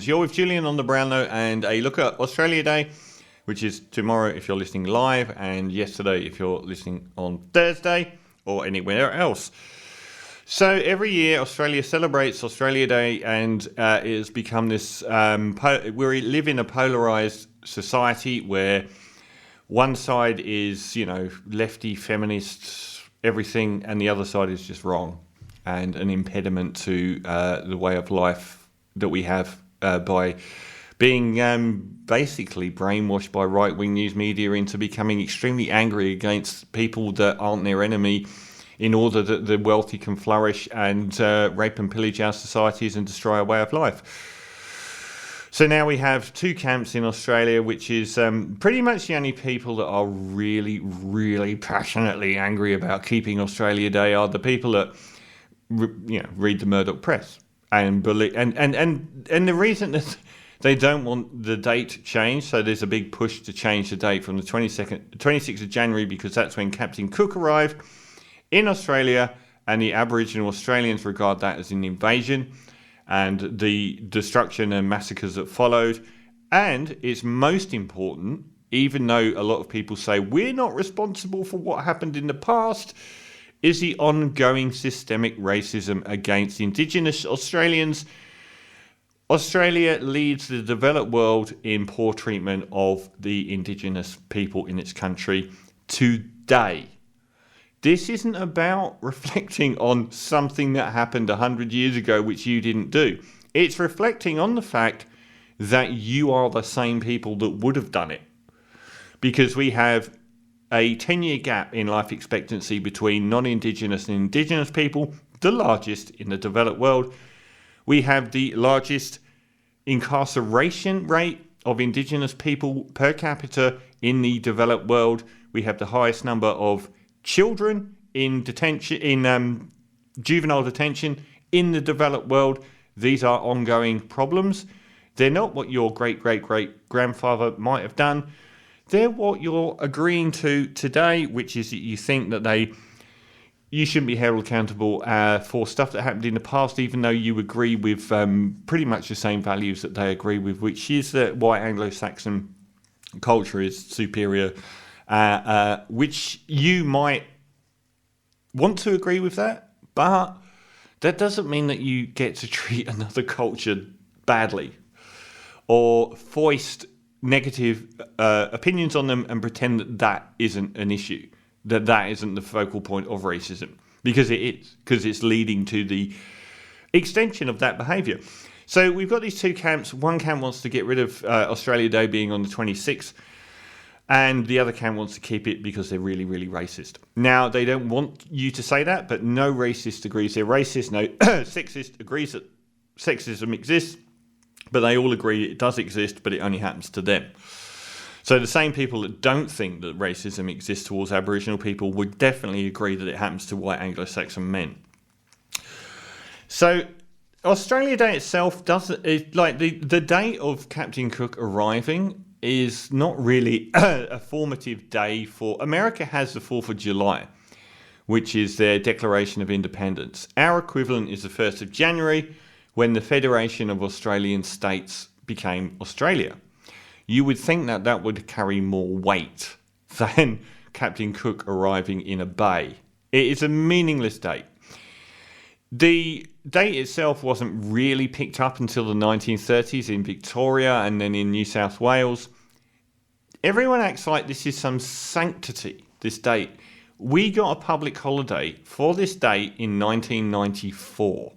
You're with Julian on the Brownlow and a look at Australia Day, which is tomorrow if you're listening live, and yesterday if you're listening on Thursday or anywhere else. So every year Australia celebrates Australia Day, and it has become this, we live in a polarised society where one side is, lefty, feminist, everything, and the other side is just wrong and an impediment to the way of life that we have by being basically brainwashed by right-wing news media into becoming extremely angry against people that aren't their enemy in order that the wealthy can flourish and rape and pillage our societies and destroy our way of life. So now we have two camps in Australia, which is pretty much the only people that are really, really passionately angry about keeping Australia Day are the people that read the Murdoch press and believe, and the reason that they don't want the date changed. So there's a big push to change the date from the 26th of January, because that's when Captain Cook arrived in Australia, and the Aboriginal Australians regard that as an invasion and the destruction and massacres that followed. And it's most important, even though a lot of people say we're not responsible for what happened in the past, is the ongoing systemic racism against Indigenous Australians. Australia leads the developed world in poor treatment of the Indigenous people in its country today. This isn't about reflecting on something that happened 100 years ago which you didn't do. It's reflecting on the fact that you are the same people that would have done it. Because we have a 10-year gap in life expectancy between non-Indigenous and Indigenous people, the largest in the developed world. We have the largest incarceration rate of Indigenous people per capita in the developed world. We have the highest number of children in detention, in juvenile detention in the developed world. These are ongoing problems. They're not what your great-great-great-grandfather might have done. They're what you're agreeing to today, which is that you think that you shouldn't be held accountable for stuff that happened in the past, even though you agree with pretty much the same values that they agree with, which is that white Anglo-Saxon culture is superior, which you might want to agree with that, but that doesn't mean that you get to treat another culture badly or foist negative opinions on them and pretend that that isn't an issue, that isn't the focal point of racism, because it is, because it's leading to the extension of that behaviour. So we've got these two camps. One camp wants to get rid of Australia Day being on the 26th, and the other camp wants to keep it because they're really, really racist. Now, they don't want you to say that, but no racist agrees they're racist. No sexist agrees that sexism exists, but they all agree it does exist, but it only happens to them. So the same people that don't think that racism exists towards Aboriginal people would definitely agree that it happens to white Anglo-Saxon men. So Australia Day itself doesn't, like the day of Captain Cook arriving is not really a formative day for America. Has the 4th of July, which is their Declaration of Independence. Our equivalent is the 1st of January, when the Federation of Australian States became Australia. You would think that that would carry more weight than Captain Cook arriving in a bay. It is a meaningless date. The date itself wasn't really picked up until the 1930s in Victoria and then in New South Wales. Everyone acts like this is some sanctity, this date. We got a public holiday for this date in 1994.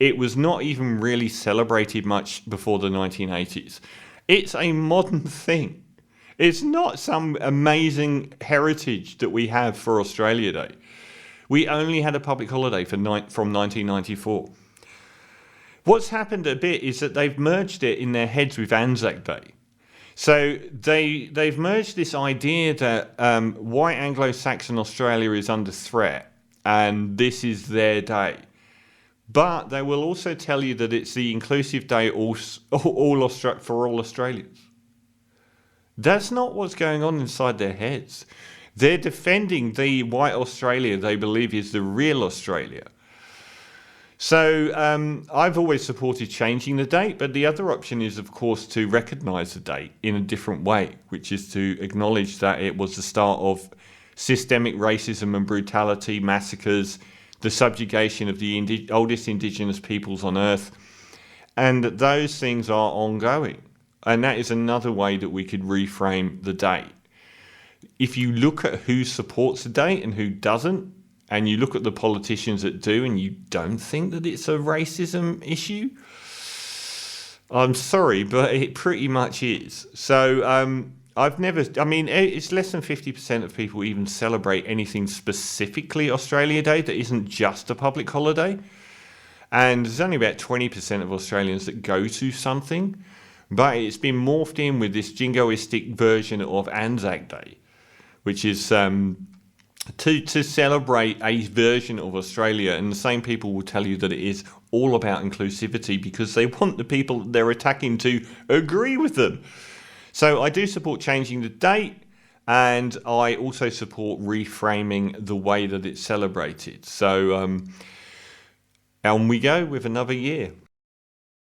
It was not even really celebrated much before the 1980s. It's a modern thing. It's not some amazing heritage that we have for Australia Day. We only had a public holiday from 1994. What's happened a bit is that they've merged it in their heads with Anzac Day. So they've merged this idea that white Anglo-Saxon Australia is under threat and this is their day. But they will also tell you that it's the inclusive day for all Australians. That's not what's going on inside their heads. They're defending the white Australia they believe is the real Australia. So I've always supported changing the date, but the other option is, of course, to recognise the date in a different way, which is to acknowledge that it was the start of systemic racism and brutality, massacres, the subjugation of the oldest indigenous peoples on earth, and that those things are ongoing. And that is another way that we could reframe the date. If you look at who supports the date and who doesn't, and you look at the politicians that do, and you don't think that it's a racism issue, I'm sorry, but it pretty much is. So it's less than 50% of people even celebrate anything specifically Australia Day that isn't just a public holiday. And there's only about 20% of Australians that go to something. But it's been morphed in with this jingoistic version of Anzac Day, which is to celebrate a version of Australia. And the same people will tell you that it is all about inclusivity because they want the people they're attacking to agree with them. So I do support changing the date, and I also support reframing the way that it's celebrated. So on we go with another year.